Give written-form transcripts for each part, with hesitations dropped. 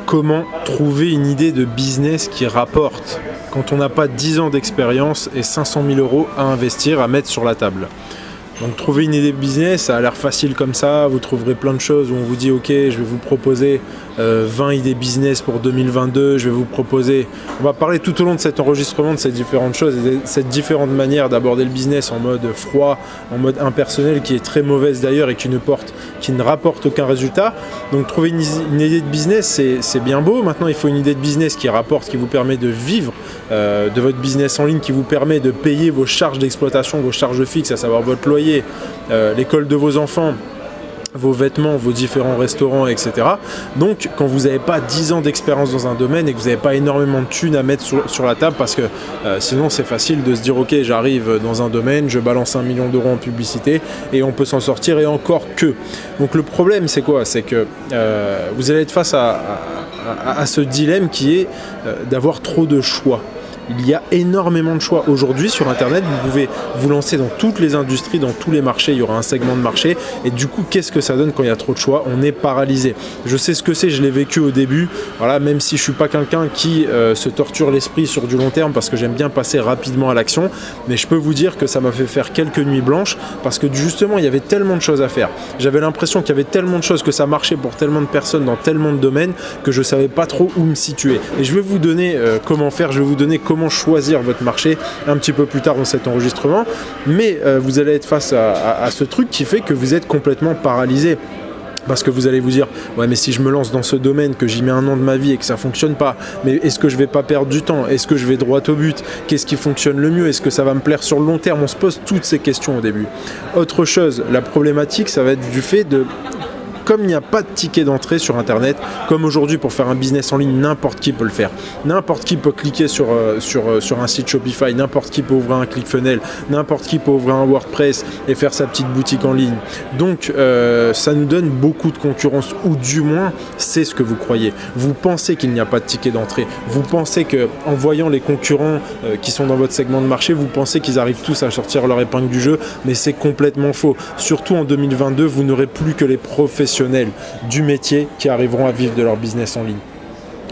Comment trouver une idée de business qui rapporte quand on n'a pas 10 ans d'expérience et 500 000 € à investir, à mettre sur la table? Donc trouver une idée de business, ça a l'air facile comme ça, vous trouverez plein de choses où on vous dit ok, je vais vous proposer 20 idées business pour 2022, je vais vous proposer... On va parler tout au long de cet enregistrement de ces différentes choses et de cette différente manière d'aborder le business en mode froid, en mode impersonnel, qui est très mauvaise d'ailleurs et qui ne rapporte aucun résultat. Donc trouver une idée de business, c'est bien beau. Maintenant, il faut une idée de business qui rapporte, qui vous permet de vivre de votre business en ligne, qui vous permet de payer vos charges d'exploitation, vos charges fixes, à savoir votre loyer, l'école de vos enfants, vos vêtements, vos différents restaurants, etc. Donc, quand vous n'avez pas 10 ans d'expérience dans un domaine et que vous n'avez pas énormément de thunes à mettre sur la table, parce que sinon c'est facile de se dire ok, j'arrive dans un domaine, je balance 1 million d'euros en publicité et on peut s'en sortir, et encore que. Donc le problème c'est quoi? C'est que vous allez être face à ce dilemme qui est d'avoir trop de choix. Il y a énormément de choix. Aujourd'hui, sur Internet, vous pouvez vous lancer dans toutes les industries, dans tous les marchés. Il y aura un segment de marché. Et du coup, qu'est-ce que ça donne quand il y a trop de choix? On est paralysé. Je sais ce que c'est, je l'ai vécu au début. Voilà, même si je ne suis pas quelqu'un qui se torture l'esprit sur du long terme, parce que j'aime bien passer rapidement à l'action. Mais je peux vous dire que ça m'a fait faire quelques nuits blanches, parce que justement, il y avait tellement de choses à faire. J'avais l'impression qu'il y avait tellement de choses, que ça marchait pour tellement de personnes, dans tellement de domaines, que je ne savais pas trop où me situer. Et je vais vous donner comment faire, je vais vous donner comment choisir votre marché un petit peu plus tard dans cet enregistrement, mais vous allez être face à ce truc qui fait que vous êtes complètement paralysé. Parce que vous allez vous dire, ouais mais si je me lance dans ce domaine, que j'y mets 1 an de ma vie et que ça fonctionne pas, mais est-ce que je vais pas perdre du temps? Est-ce que je vais droit au but? Qu'est-ce qui fonctionne le mieux? Est-ce que ça va me plaire sur le long terme? On se pose toutes ces questions au début. Autre chose, la problématique, ça va être du fait de... Comme il n'y a pas de ticket d'entrée sur Internet, comme aujourd'hui pour faire un business en ligne, n'importe qui peut le faire. N'importe qui peut cliquer sur un site Shopify, n'importe qui peut ouvrir un ClickFunnels, n'importe qui peut ouvrir un WordPress et faire sa petite boutique en ligne. Donc ça nous donne beaucoup de concurrence, ou du moins c'est ce que vous croyez. Vous pensez qu'il n'y a pas de ticket d'entrée. Vous pensez qu'en voyant les concurrents qui sont dans votre segment de marché, vous pensez qu'ils arrivent tous à sortir leur épingle du jeu, mais c'est complètement faux. Surtout en 2022, vous n'aurez plus que les professionnels du métier qui arriveront à vivre de leur business en ligne.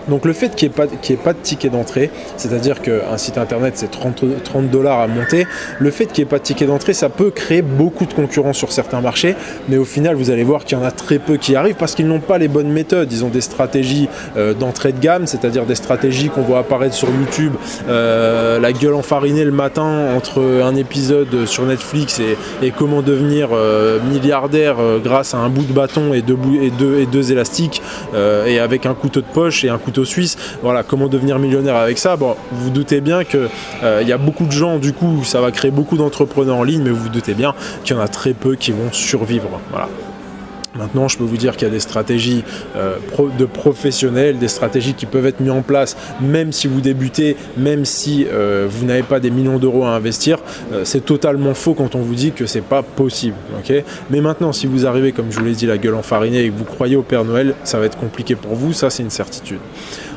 Donc le fait qu'il n'y ait pas de ticket d'entrée, c'est-à-dire qu'un site internet c'est 30 $ à monter, le fait qu'il n'y ait pas de ticket d'entrée, ça peut créer beaucoup de concurrence sur certains marchés, mais au final vous allez voir qu'il y en a très peu qui y arrivent parce qu'ils n'ont pas les bonnes méthodes. Ils ont des stratégies d'entrée de gamme, c'est-à-dire des stratégies qu'on voit apparaître sur YouTube, la gueule enfarinée le matin entre un épisode sur Netflix et comment devenir milliardaire grâce à un bout de bâton et deux élastiques et avec un couteau de poche et un couteau suisse. Voilà, comment devenir millionnaire avec ça. Bon, vous doutez bien que y a beaucoup de gens, du coup ça va créer beaucoup d'entrepreneurs en ligne, mais vous doutez bien qu'il y en a très peu qui vont survivre. Voilà. Maintenant, je peux vous dire qu'il y a des stratégies de professionnels, des stratégies qui peuvent être mises en place, même si vous débutez, même si vous n'avez pas des millions d'euros à investir. C'est totalement faux quand on vous dit que c'est pas possible. Okay, mais maintenant, si vous arrivez, comme je vous l'ai dit, la gueule enfarinée et que vous croyez au Père Noël, ça va être compliqué pour vous. Ça, c'est une certitude.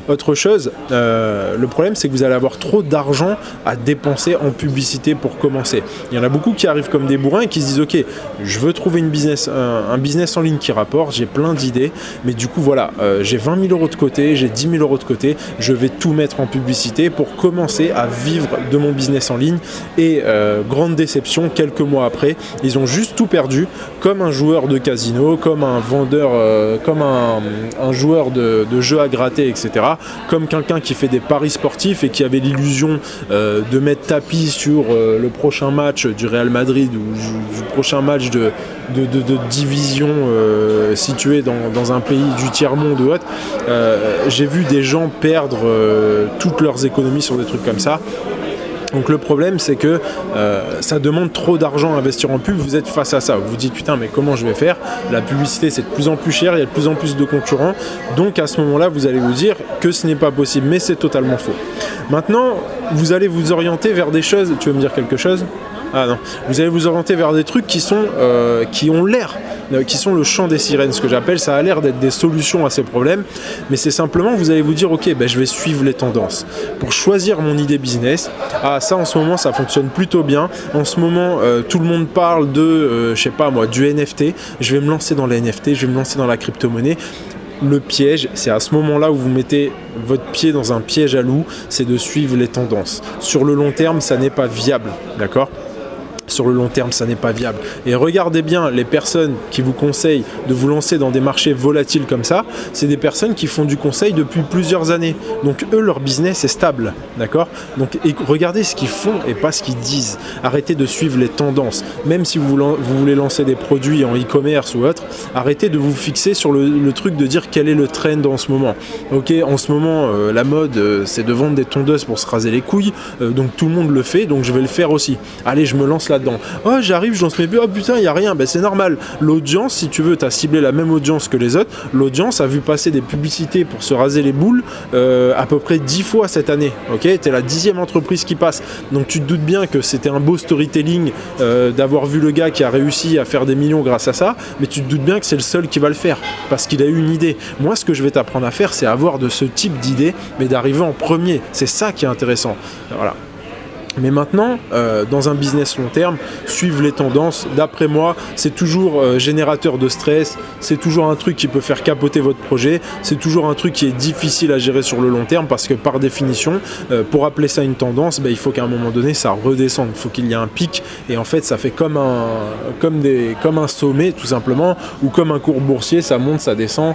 Autre chose, le problème c'est que vous allez avoir trop d'argent à dépenser en publicité pour commencer. Il y en a beaucoup qui arrivent comme des bourrins et qui se disent ok, je veux trouver un business en ligne qui rapporte, j'ai plein d'idées, mais du coup voilà, j'ai 20 000 € de côté, j'ai 10 000 € de côté, je vais tout mettre en publicité pour commencer à vivre de mon business en ligne. Et grande déception, quelques mois après, ils ont juste tout perdu, comme un joueur de casino, comme un vendeur, comme un joueur de jeux à gratter, etc. Comme quelqu'un qui fait des paris sportifs et qui avait l'illusion de mettre tapis sur le prochain match du Real Madrid ou du prochain match de division situé dans un pays du tiers-monde ou autre. J'ai vu des gens perdre toutes leurs économies sur des trucs comme ça. Donc le problème c'est que ça demande trop d'argent à investir en pub. Vous êtes face à ça, vous vous dites putain mais comment je vais faire? La publicité c'est de plus en plus cher, il y a de plus en plus de concurrents, donc à ce moment là vous allez vous dire que ce n'est pas possible, mais c'est totalement faux. Maintenant vous allez vous orienter vers des choses. Tu veux me dire quelque chose? Ah non, vous allez vous orienter vers des trucs qui ont l'air, qui sont le chant des sirènes, ce que j'appelle. Ça a l'air d'être des solutions à ces problèmes, mais c'est simplement, vous allez vous dire, ok, je vais suivre les tendances pour choisir mon idée business. Ah, ça en ce moment, ça fonctionne plutôt bien. En ce moment, tout le monde parle de, je sais pas moi, du NFT. Je vais me lancer dans les NFT, je vais me lancer dans la crypto-monnaie. Le piège, c'est à ce moment-là où vous mettez votre pied dans un piège à loup, c'est de suivre les tendances. Sur le long terme, ça n'est pas viable, d'accord ? Sur le long terme, ça n'est pas viable. Et regardez bien les personnes qui vous conseillent de vous lancer dans des marchés volatiles comme ça, c'est des personnes qui font du conseil depuis plusieurs années. Donc eux, leur business est stable, d'accord ? Donc regardez ce qu'ils font et pas ce qu'ils disent. Arrêtez de suivre les tendances. Même si vous voulez lancer des produits en e-commerce ou autre, arrêtez de vous fixer sur le truc de dire quel est le trend en ce moment. Ok, en ce moment, la mode, c'est de vendre des tondeuses pour se raser les couilles, donc tout le monde le fait, donc je vais le faire aussi. Allez, je me lance là-dedans. Oh, j'arrive, je lance mes pubs, oh putain, il n'y a rien. C'est normal. L'audience, si tu veux, tu as ciblé la même audience que les autres. L'audience a vu passer des publicités pour se raser les boules à peu près 10 fois cette année. Ok, tu es la 10e entreprise qui passe. Donc tu te doutes bien que c'était un beau storytelling d'avoir vu le gars qui a réussi à faire des millions grâce à ça, mais tu te doutes bien que c'est le seul qui va le faire parce qu'il a eu une idée. Moi, ce que je vais t'apprendre à faire, c'est avoir de ce type d'idée, mais d'arriver en premier. C'est ça qui est intéressant. Voilà. Mais maintenant, dans un business long terme, suivre les tendances, d'après moi, c'est toujours générateur de stress, c'est toujours un truc qui peut faire capoter votre projet, c'est toujours un truc qui est difficile à gérer sur le long terme parce que par définition, pour appeler ça une tendance, il faut qu'à un moment donné, ça redescende, il faut qu'il y ait un pic et en fait, ça fait comme un sommet tout simplement ou comme un cours boursier, ça monte, ça descend,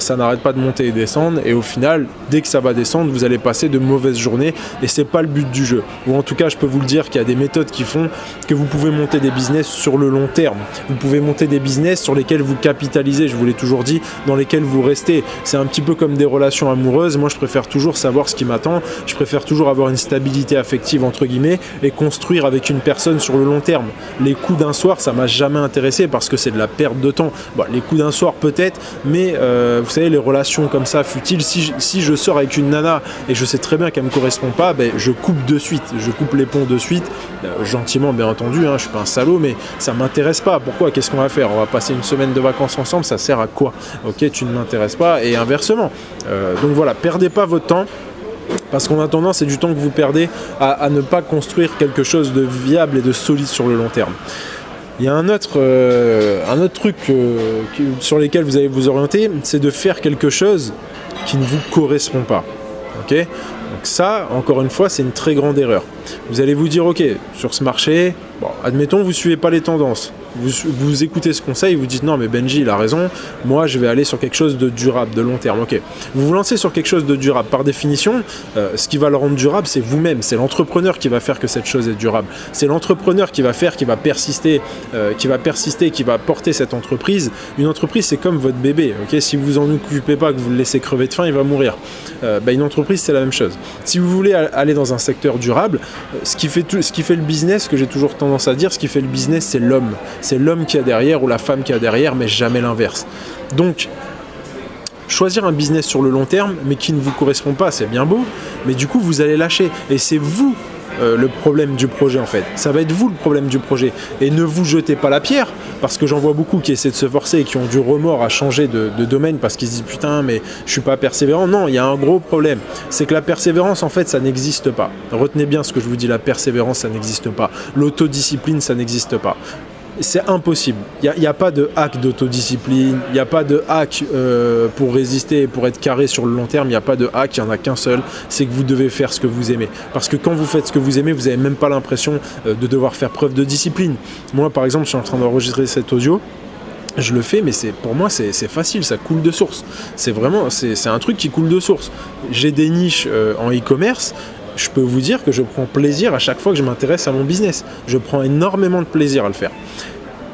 ça n'arrête pas de monter et descendre et au final, dès que ça va descendre, vous allez passer de mauvaises journées et c'est pas le but du jeu. Ou en tout cas, je peux vous le dire qu'il y a des méthodes qui font que vous pouvez monter des business sur le long terme. Vous pouvez monter des business sur lesquels vous capitalisez, je vous l'ai toujours dit, dans lesquels vous restez. C'est un petit peu comme des relations amoureuses. Moi, je préfère toujours savoir ce qui m'attend. Je préfère toujours avoir une stabilité affective, entre guillemets, et construire avec une personne sur le long terme. Les coups d'un soir, ça m'a jamais intéressé parce que c'est de la perte de temps. Bon, les coups d'un soir, peut-être, mais vous savez, les relations comme ça, futiles, si je sors avec une nana et je sais très bien qu'elle ne me correspond pas, je coupe de suite. Je coupe les ponts de suite, gentiment bien entendu, je suis pas un salaud, mais ça m'intéresse pas. Pourquoi ? Qu'est-ce qu'on va faire ? On va passer une semaine de vacances ensemble, ça sert à quoi ? Ok, tu ne m'intéresses pas, et inversement. Donc voilà, perdez pas votre temps. Parce qu'en attendant, c'est du temps que vous perdez à ne pas construire quelque chose de viable et de solide sur le long terme. Il y a un autre truc sur lequel vous allez vous orienter, c'est de faire quelque chose qui ne vous correspond pas. Ok ? Donc ça, encore une fois, c'est une très grande erreur. Vous allez vous dire, ok, sur ce marché, admettons, vous ne suivez pas les tendances. Vous écoutez ce conseil, vous dites non mais Benji il a raison, moi je vais aller sur quelque chose de durable, de long terme. Ok, vous vous lancez sur quelque chose de durable. Par définition, ce qui va le rendre durable, c'est vous-même, c'est l'entrepreneur qui va faire que cette chose est durable. C'est l'entrepreneur qui va persister, qui va porter cette entreprise. Une entreprise, c'est comme votre bébé. Ok, si vous en occupez pas, que vous le laissez crever de faim, il va mourir. Une entreprise, c'est la même chose. Si vous voulez aller dans un secteur durable, ce qui fait le business, que j'ai toujours tendance à dire, ce qui fait le business, c'est l'homme. C'est l'homme qui a derrière ou la femme qui a derrière, mais jamais l'inverse. Donc, choisir un business sur le long terme, mais qui ne vous correspond pas, c'est bien beau, mais du coup, vous allez lâcher. Et c'est vous le problème du projet, en fait. Ça va être vous le problème du projet. Et ne vous jetez pas la pierre, parce que j'en vois beaucoup qui essaient de se forcer et qui ont du remords à changer de domaine parce qu'ils se disent « Putain, mais je suis pas persévérant ». Non, il y a un gros problème. C'est que la persévérance, en fait, ça n'existe pas. Retenez bien ce que je vous dis, la persévérance, ça n'existe pas. L'autodiscipline, ça n'existe pas. C'est impossible. Il n'y a pas de hack d'autodiscipline, il n'y a pas de hack pour résister et pour être carré sur le long terme, il n'y a pas de hack, il n'y en a qu'un seul, c'est que vous devez faire ce que vous aimez. Parce que quand vous faites ce que vous aimez, vous n'avez même pas l'impression de devoir faire preuve de discipline. Moi, par exemple, je suis en train d'enregistrer cet audio, je le fais, mais pour moi, c'est facile, ça coule de source. C'est un truc qui coule de source. J'ai des niches en e-commerce. Je peux vous dire que je prends plaisir à chaque fois que je m'intéresse à mon business. Je prends énormément de plaisir à le faire.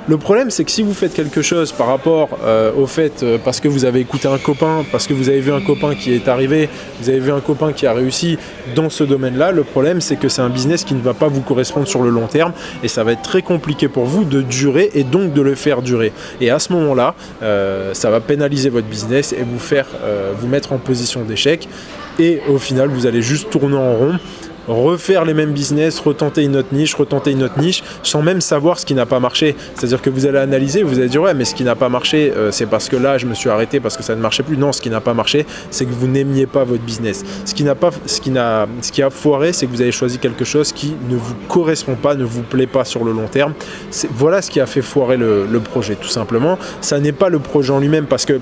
Le problème, c'est que si vous faites quelque chose par rapport au fait, parce que vous avez écouté un copain, parce que vous avez vu un copain qui est arrivé, vous avez vu un copain qui a réussi dans ce domaine-là, le problème, c'est que c'est un business qui ne va pas vous correspondre sur le long terme et ça va être très compliqué pour vous de durer et donc de le faire durer. Et à ce moment-là, ça va pénaliser votre business et vous faire vous mettre en position d'échec et au final, vous allez juste tourner en rond refaire les mêmes business, retenter une autre niche, sans même savoir ce qui n'a pas marché. C'est-à-dire que vous allez analyser, vous allez dire ouais, mais ce qui n'a pas marché, c'est parce que là je me suis arrêté parce que ça ne marchait plus. Non, ce qui n'a pas marché, c'est que vous n'aimiez pas votre business. Ce qui a foiré, c'est que vous avez choisi quelque chose qui ne vous correspond pas, ne vous plaît pas sur le long terme. Voilà ce qui a fait foirer le projet, tout simplement. Ça n'est pas le projet en lui-même, parce que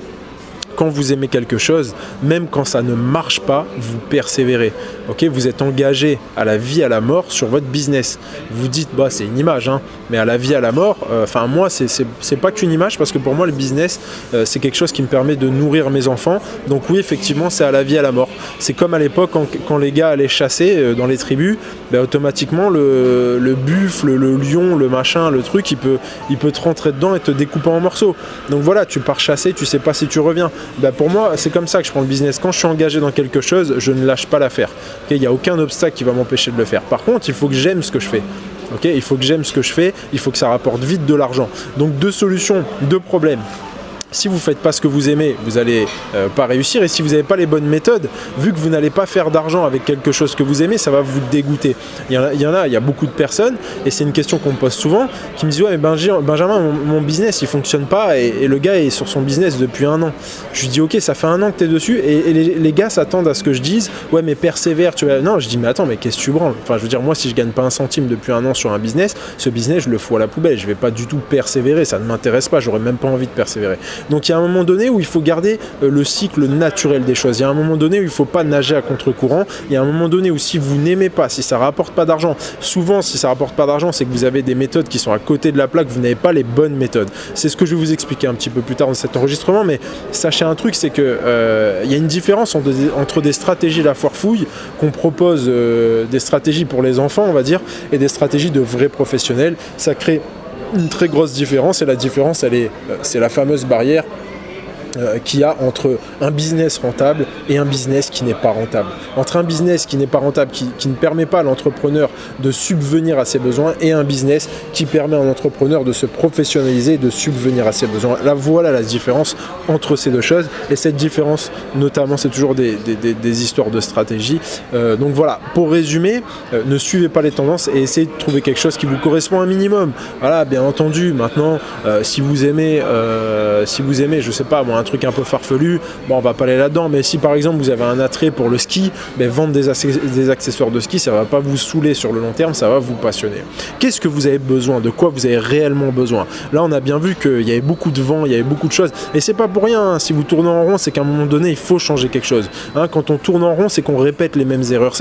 quand vous aimez quelque chose, même quand ça ne marche pas, vous persévérez. Okay, vous êtes engagé à la vie, à la mort sur votre business. Vous dites, bah, c'est une image, hein, mais à la vie, à la mort, moi, c'est pas qu'une image, parce que pour moi, le business, c'est quelque chose qui me permet de nourrir mes enfants. Donc oui, effectivement, c'est à la vie, à la mort. C'est comme à l'époque, quand les gars allaient chasser dans les tribus, automatiquement, le buffle, le lion, le machin, le truc, il peut te rentrer dedans et te découper en morceaux. Donc voilà, tu pars chasser, tu sais pas si tu reviens. Pour moi, c'est comme ça que je prends le business. Quand je suis engagé dans quelque chose, je ne lâche pas l'affaire. Il n'y a aucun obstacle qui va m'empêcher de le faire. Par contre, il faut que j'aime ce que je fais. Il faut que j'aime ce que je fais, il faut que ça rapporte vite de l'argent. Donc 2 solutions, 2 problèmes. Si vous ne faites pas ce que vous aimez, vous n'allez pas réussir. Et si vous n'avez pas les bonnes méthodes, vu que vous n'allez pas faire d'argent avec quelque chose que vous aimez, ça va vous dégoûter. Il y a beaucoup de personnes, et c'est une question qu'on me pose souvent, qui me disent « Ouais, mais Benjamin, mon business, il ne fonctionne pas. » Et le gars est sur son business depuis 1 an. Je lui dis « Ok, ça fait 1 an que tu es dessus. » Et les gars s'attendent à ce que je dise « Ouais, mais persévère. » Non, je dis « Mais attends, mais qu'est-ce que tu branles ?» Enfin, je veux dire, moi, si je ne gagne pas 1 centime depuis 1 an sur un business, ce business, je le fous à la poubelle. Je ne vais pas du tout persévérer. Ça ne m'intéresse pas. J'aurais même pas envie de persévérer. Donc il y a un moment donné où il faut garder le cycle naturel des choses. Il y a un moment donné où il ne faut pas nager à contre-courant. Il y a un moment donné où si vous n'aimez pas, si ça ne rapporte pas d'argent, souvent si ça ne rapporte pas d'argent, c'est que vous avez des méthodes qui sont à côté de la plaque, vous n'avez pas les bonnes méthodes. C'est ce que je vais vous expliquer un petit peu plus tard dans cet enregistrement, mais sachez un truc, c'est que il y a une différence entre des stratégies à la foire fouille qu'on propose, des stratégies pour les enfants, on va dire, et des stratégies de vrais professionnels. Ça crée une très grosse différence, et la différence, c'est la fameuse barrière qu'il y a entre un business rentable et un business qui n'est pas rentable. Entre un business qui n'est pas rentable, qui ne permet pas à l'entrepreneur de subvenir à ses besoins, et un business qui permet à un entrepreneur de se professionnaliser et de subvenir à ses besoins. Là, voilà la différence entre ces 2 choses. Et cette différence, notamment, c'est toujours des histoires de stratégie. Donc voilà, pour résumer, ne suivez pas les tendances et essayez de trouver quelque chose qui vous correspond un minimum. Voilà, bien entendu, maintenant, si vous aimez, je sais pas, moi, un truc un peu farfelu, on va pas aller là-dedans, mais si par exemple vous avez un attrait pour le ski, vendre des accessoires de ski, ça va pas vous saouler sur le long terme, ça va vous passionner. Qu'est-ce que vous avez besoin? De quoi vous avez réellement besoin? Là, on a bien vu qu'il y avait beaucoup de vent, il y avait beaucoup de choses, et c'est pas pour rien, hein. Si vous tournez en rond, c'est qu'à un moment donné, il faut changer quelque chose. Quand on tourne en rond, c'est qu'on répète les mêmes erreurs,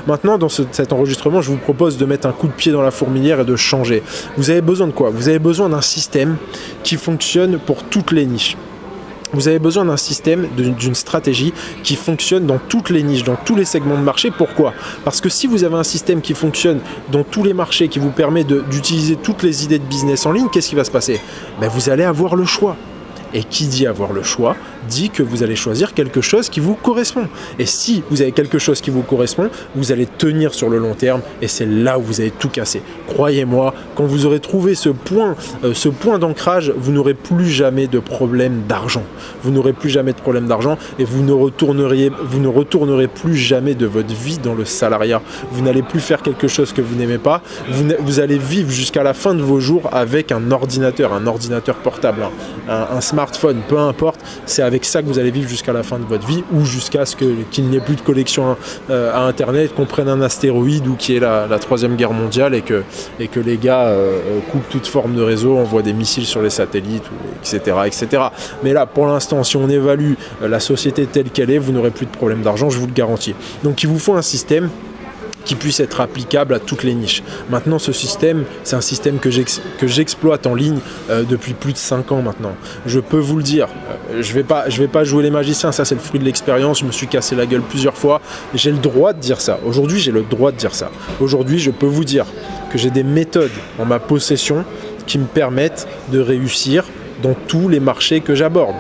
Maintenant, dans cet enregistrement, je vous propose de mettre un coup de pied dans la fourmilière et de changer. Vous avez besoin de quoi? Vous avez besoin d'un système qui fonctionne pour toutes les niches. Vous avez besoin d'un système, d'une stratégie qui fonctionne dans toutes les niches, dans tous les segments de marché. Pourquoi? Parce que si vous avez un système qui fonctionne dans tous les marchés, qui vous permet d'utiliser toutes les idées de business en ligne, qu'est-ce qui va se passer? Vous allez avoir le choix. Et qui dit avoir le choix, dit que vous allez choisir quelque chose qui vous correspond. Et si vous avez quelque chose qui vous correspond, vous allez tenir sur le long terme, et c'est là où vous allez tout casser. Croyez-moi, quand vous aurez trouvé ce point d'ancrage, vous n'aurez plus jamais de problème d'argent. Vous n'aurez plus jamais de problème d'argent, et vous ne retournerez plus jamais de votre vie dans le salariat. Vous n'allez plus faire quelque chose que vous n'aimez pas. Vous allez vivre jusqu'à la fin de vos jours avec un ordinateur portable, un smartphone, peu importe, c'est avec ça que vous allez vivre jusqu'à la fin de votre vie, ou jusqu'à ce qu'il n'y ait plus de connexion à Internet, qu'on prenne un astéroïde ou qu'il y ait la 3e guerre mondiale et que les gars coupent toute forme de réseau, envoient des missiles sur les satellites, etc. Mais là, pour l'instant, si on évalue la société telle qu'elle est, vous n'aurez plus de problème d'argent, je vous le garantis. Donc il vous faut un système qui puisse être applicable à toutes les niches. Maintenant, ce système, c'est un système que j'exploite en ligne depuis plus de 5 ans maintenant. Je peux vous le dire, je vais pas jouer les magiciens, ça c'est le fruit de l'expérience, je me suis cassé la gueule plusieurs fois, j'ai le droit de dire ça. Aujourd'hui, j'ai le droit de dire ça. Aujourd'hui, je peux vous dire que j'ai des méthodes en ma possession qui me permettent de réussir dans tous les marchés que j'aborde.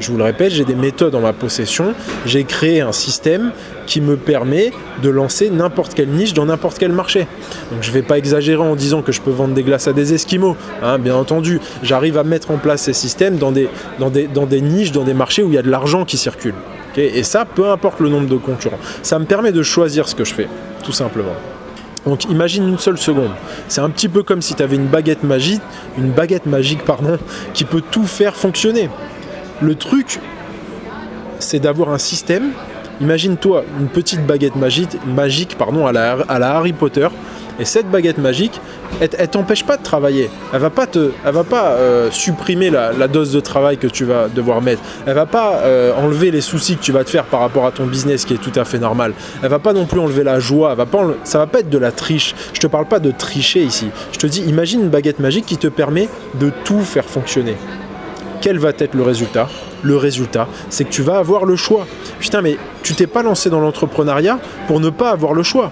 Je vous le répète, j'ai des méthodes en ma possession, j'ai créé un système qui me permet de lancer n'importe quelle niche dans n'importe quel marché. Donc je ne vais pas exagérer en disant que je peux vendre des glaces à des Esquimaux, bien entendu. J'arrive à mettre en place ces systèmes dans des niches, dans des marchés où il y a de l'argent qui circule. Okay, et ça, peu importe le nombre de concurrents. Ça me permet de choisir ce que je fais, tout simplement. Donc imagine une seule seconde. C'est un petit peu comme si tu avais une baguette magique, qui peut tout faire fonctionner. Le truc, c'est d'avoir un système. Imagine-toi une petite baguette magique à la Harry Potter. Et cette baguette magique, elle t'empêche pas de travailler. Elle va pas supprimer la dose de travail que tu vas devoir mettre. Elle va pas enlever les soucis que tu vas te faire par rapport à ton business, qui est tout à fait normal. Elle va pas non plus enlever la joie. Ça va pas être de la triche. Je te parle pas de tricher ici. Je te dis, imagine une baguette magique qui te permet de tout faire fonctionner. Quel va être le résultat ? Le résultat, c'est que tu vas avoir le choix. Putain, mais tu t'es pas lancé dans l'entrepreneuriat pour ne pas avoir le choix.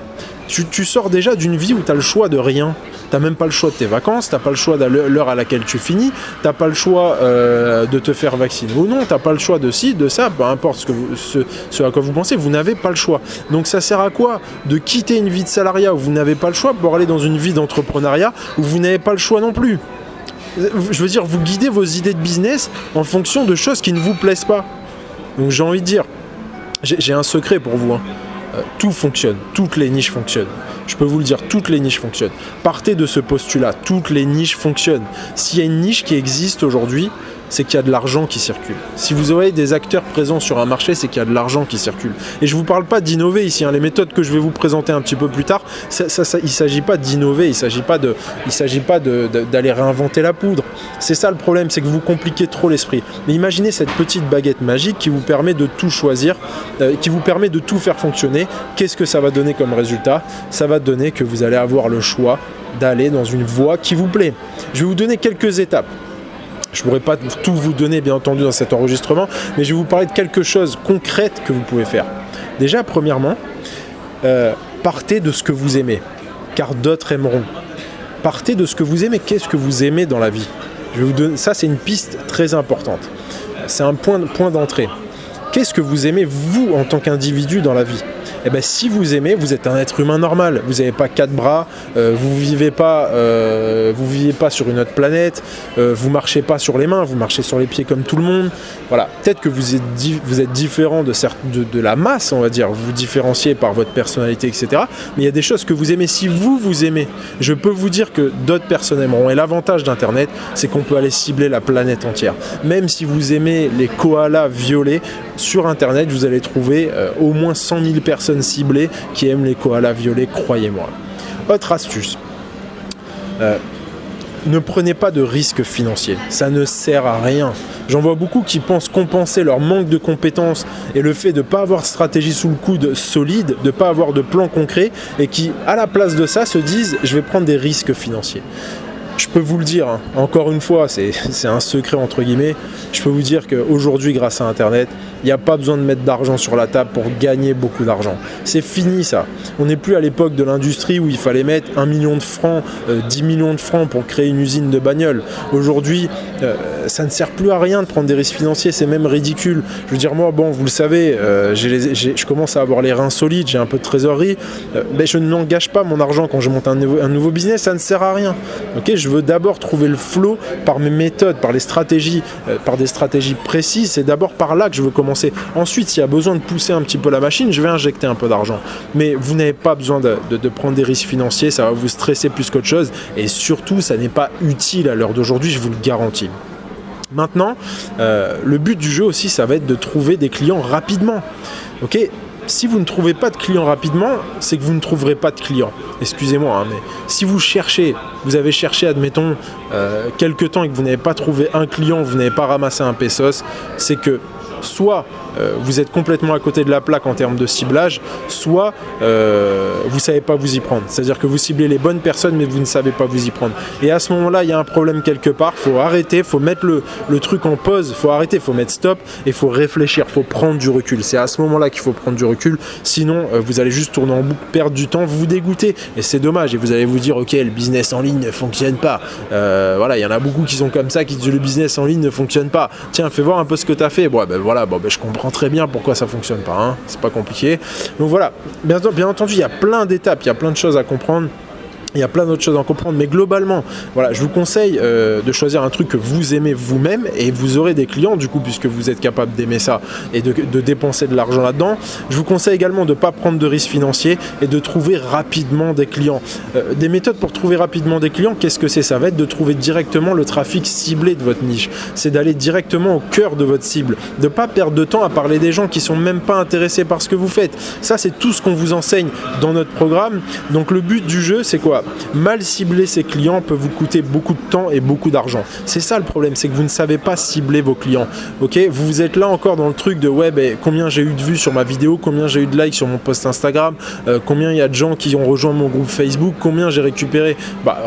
Tu sors déjà d'une vie où tu as le choix de rien. Tu n'as même pas le choix de tes vacances, tu n'as pas le choix de l'heure à laquelle tu finis, tu n'as pas le choix de te faire vacciner ou non, tu n'as pas le choix de ci, de ça, peu importe ce à quoi vous pensez, vous n'avez pas le choix. Donc ça sert à quoi de quitter une vie de salariat où vous n'avez pas le choix pour aller dans une vie d'entrepreneuriat où vous n'avez pas le choix non plus ? Je veux dire, vous guidez vos idées de business en fonction de choses qui ne vous plaisent pas. Donc j'ai envie de dire, j'ai un secret pour vous, tout fonctionne, toutes les niches fonctionnent. Je peux vous le dire, toutes les niches fonctionnent. Partez de ce postulat, toutes les niches fonctionnent. S'il y a une niche qui existe aujourd'hui, c'est qu'il y a de l'argent qui circule. Si vous avez des acteurs présents sur un marché, c'est qu'il y a de l'argent qui circule. Et je ne vous parle pas d'innover ici. Les méthodes que je vais vous présenter un petit peu plus tard, il ne s'agit pas d'innover, il ne s'agit pas d'aller réinventer la poudre. C'est ça le problème, c'est que vous compliquez trop l'esprit. Mais imaginez cette petite baguette magique qui vous permet de tout choisir, qui vous permet de tout faire fonctionner. Qu'est-ce que ça va donner comme résultat ? Ça va donner que vous allez avoir le choix d'aller dans une voie qui vous plaît. Je vais vous donner quelques étapes. Je ne pourrais pas tout vous donner, bien entendu, dans cet enregistrement, mais je vais vous parler de quelque chose de concret que vous pouvez faire. Déjà, premièrement, partez de ce que vous aimez, car d'autres aimeront. Partez de ce que vous aimez. Qu'est-ce que vous aimez dans la vie ? Je vais vous donner, ça, c'est une piste très importante. C'est un point d'entrée. Qu'est-ce que vous aimez, vous, en tant qu'individu dans la vie ? Eh bien, si vous aimez, vous êtes un être humain normal. Vous n'avez pas 4 bras, vous vivez pas sur une autre planète, vous marchez pas sur les mains, vous marchez sur les pieds comme tout le monde. Voilà. Peut-être que vous êtes différent de la masse, on va dire. Vous vous différenciez par votre personnalité, etc. Mais il y a des choses que vous aimez. Si vous aimez, je peux vous dire que d'autres personnes aimeront. Et l'avantage d'Internet, c'est qu'on peut aller cibler la planète entière. Même si vous aimez les koalas violets, sur Internet, vous allez trouver au moins 100 000 personnes ciblées qui aiment les koalas violets, croyez-moi. Autre astuce, ne prenez pas de risques financiers, ça ne sert à rien. J'en vois beaucoup qui pensent compenser leur manque de compétences et le fait de ne pas avoir de stratégie sous le coude solide, de ne pas avoir de plan concret et qui, à la place de ça, se disent « je vais prendre des risques financiers ». Je peux vous le dire, encore une fois, c'est un secret entre guillemets, je peux vous dire qu'aujourd'hui, grâce à Internet, il n'y a pas besoin de mettre d'argent sur la table pour gagner beaucoup d'argent. C'est fini ça. On n'est plus à l'époque de l'industrie où il fallait mettre 1 million de francs, 10 millions de francs pour créer une usine de bagnole. Aujourd'hui, ça ne sert plus à rien de prendre des risques financiers, c'est même ridicule. Je veux dire, moi, bon, vous le savez, je commence à avoir les reins solides, j'ai un peu de trésorerie, mais je ne m'engage pas mon argent quand je monte un nouveau business, ça ne sert à rien. Okay, je veux d'abord trouver le flow par mes méthodes, par des stratégies précises, c'est d'abord par là que je veux commencer. Ensuite, s'il y a besoin de pousser un petit peu la machine, je vais injecter un peu d'argent. Mais vous n'avez pas besoin de prendre des risques financiers, ça va vous stresser plus qu'autre chose. Et surtout, ça n'est pas utile à l'heure d'aujourd'hui, je vous le garantis. Maintenant, le but du jeu aussi, ça va être de trouver des clients rapidement. Ok ? Si vous ne trouvez pas de clients rapidement, c'est que vous ne trouverez pas de clients. Excusez-moi, mais si vous avez cherché, admettons, quelques temps et que vous n'avez pas trouvé un client, vous n'avez pas ramassé un pesos, c'est que soit vous êtes complètement à côté de la plaque en termes de ciblage, soit vous ne savez pas vous y prendre. C'est-à-dire que vous ciblez les bonnes personnes, mais vous ne savez pas vous y prendre. Et à ce moment-là, il y a un problème quelque part. Il faut arrêter, il faut mettre le truc en pause, il faut arrêter, il faut mettre stop et il faut réfléchir, il faut prendre du recul. C'est à ce moment-là qu'il faut prendre du recul. Sinon, vous allez juste tourner en boucle, perdre du temps, vous dégoûter. Et c'est dommage. Et vous allez vous dire, ok, le business en ligne ne fonctionne pas. Voilà, il y en a beaucoup qui sont comme ça, qui disent le business en ligne ne fonctionne pas. Tiens, fais voir un peu ce que tu as fait. Bon, je comprends très bien pourquoi ça fonctionne pas, c'est pas compliqué. Donc voilà, bien entendu, il y a plein d'étapes, il y a plein de choses à comprendre. Il y a plein d'autres choses à comprendre, mais globalement, voilà, je vous conseille de choisir un truc que vous aimez vous-même et vous aurez des clients du coup, puisque vous êtes capable d'aimer ça et de dépenser de l'argent là-dedans. Je vous conseille également de ne pas prendre de risques financiers et de trouver rapidement des clients. Des méthodes pour trouver rapidement des clients, qu'est-ce que c'est? Ça va être de trouver directement le trafic ciblé de votre niche. C'est d'aller directement au cœur de votre cible, de ne pas perdre de temps à parler des gens qui ne sont même pas intéressés par ce que vous faites. Ça, c'est tout ce qu'on vous enseigne dans notre programme. Donc le but du jeu, c'est quoi? Mal cibler ses clients peut vous coûter beaucoup de temps et beaucoup d'argent. C'est ça le problème, c'est que vous ne savez pas cibler vos clients. Ok, vous êtes là encore dans le truc de ouais, ben, combien j'ai eu de vues sur ma vidéo, combien j'ai eu de likes sur mon post Instagram, combien il y a de gens qui ont rejoint mon groupe Facebook, combien j'ai récupéré.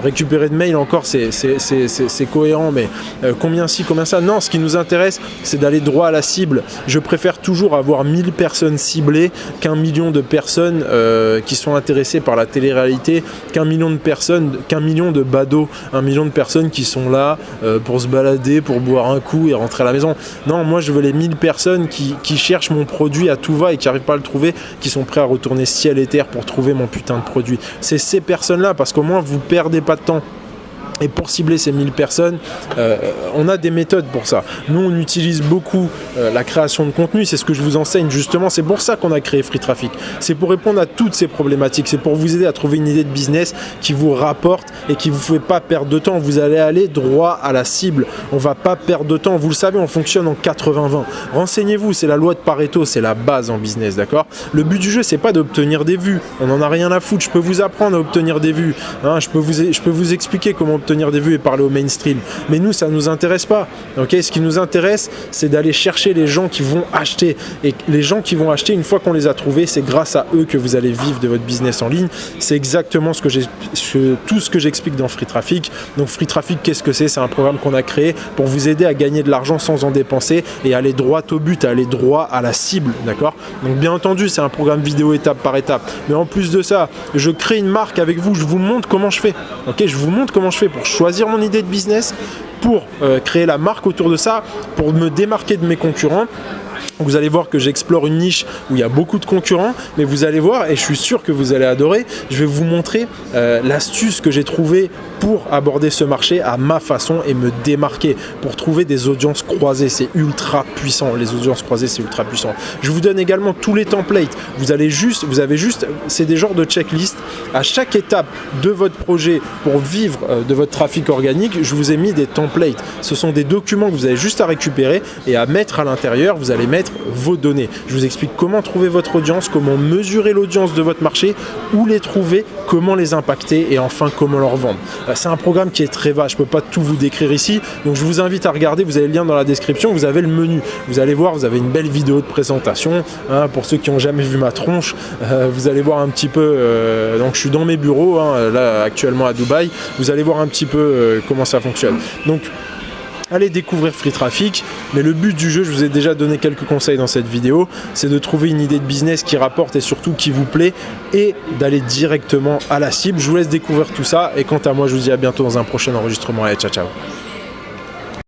Récupérer de mails encore, c'est cohérent, mais combien ci, combien ça. Non, ce qui nous intéresse, c'est d'aller droit à la cible. Je préfère toujours avoir 1000 personnes ciblées qu'un million de personnes qui sont intéressées par la télé-réalité, qu'un million de badauds, 1 million de personnes qui sont là pour se balader, pour boire un coup et rentrer à la maison. Non, moi je veux les 1000 personnes qui cherchent mon produit à tout va et qui n'arrivent pas à le trouver, qui sont prêts à retourner ciel et terre pour trouver mon putain de produit. C'est ces personnes-là, parce qu'au moins vous perdez pas de temps. Et pour cibler ces 1000 personnes, on a des méthodes pour ça. Nous, on utilise beaucoup la création de contenu. C'est ce que je vous enseigne justement. C'est pour ça qu'on a créé Free Traffic. C'est pour répondre à toutes ces problématiques. C'est pour vous aider à trouver une idée de business qui vous rapporte et qui ne vous fait pas perdre de temps. Vous allez aller droit à la cible. On ne va pas perdre de temps. Vous le savez, on fonctionne en 80-20. Renseignez-vous. C'est la loi de Pareto. C'est la base en business, d'accord? Le but du jeu, c'est pas d'obtenir des vues. On n'en a rien à foutre. Je peux vous apprendre à obtenir des vues. Hein, je peux vous expliquer comment obtenir des vues et parler au mainstream, mais nous ça nous intéresse pas. Okay, ce qui nous intéresse, c'est d'aller chercher les gens qui vont acheter, et les gens qui vont acheter, une fois qu'on les a trouvés, c'est grâce à eux que vous allez vivre de votre business en ligne. C'est exactement tout ce que j'explique dans Free Traffic. Donc Free Traffic, qu'est-ce que c'est? C'est un programme qu'on a créé pour vous aider à gagner de l'argent sans en dépenser et aller droit au but, aller droit à la cible, d'accord? Donc bien entendu, c'est un programme vidéo étape par étape, mais en plus de ça, je crée une marque avec vous, je vous montre comment je fais. Ok, je vous montre comment je fais pour choisir mon idée de business, pour créer la marque autour de ça, pour me démarquer de mes concurrents. Vous allez voir que j'explore une niche où il y a beaucoup de concurrents, mais vous allez voir, et je suis sûr que vous allez adorer, je vais vous montrer l'astuce que j'ai trouvée pour aborder ce marché à ma façon et me démarquer, pour trouver des audiences croisées. C'est ultra puissant, les audiences croisées, c'est ultra puissant. Je vous donne également tous les templates. Vous avez juste, c'est des genres de checklist. À chaque étape de votre projet, pour vivre de votre trafic organique, je vous ai mis des templates. Ce sont des documents que vous avez juste à récupérer et à mettre à l'intérieur. Vous allez mettre vos données. Je vous explique comment trouver votre audience, comment mesurer l'audience de votre marché, où les trouver, comment les impacter et enfin comment leur vendre. C'est un programme qui est très vaste, je ne peux pas tout vous décrire ici, donc je vous invite à regarder, vous avez le lien dans la description, vous avez le menu, vous allez voir, vous avez une belle vidéo de présentation, hein, pour ceux qui n'ont jamais vu ma tronche, vous allez voir un petit peu, donc je suis dans mes bureaux, hein, là actuellement à Dubaï, vous allez voir un petit peu comment ça fonctionne. Donc allez découvrir Free Traffic, mais le but du jeu, je vous ai déjà donné quelques conseils dans cette vidéo, c'est de trouver une idée de business qui rapporte et surtout qui vous plaît et d'aller directement à la cible. Je vous laisse découvrir tout ça et quant à moi, je vous dis à bientôt dans un prochain enregistrement. Allez, ciao ciao.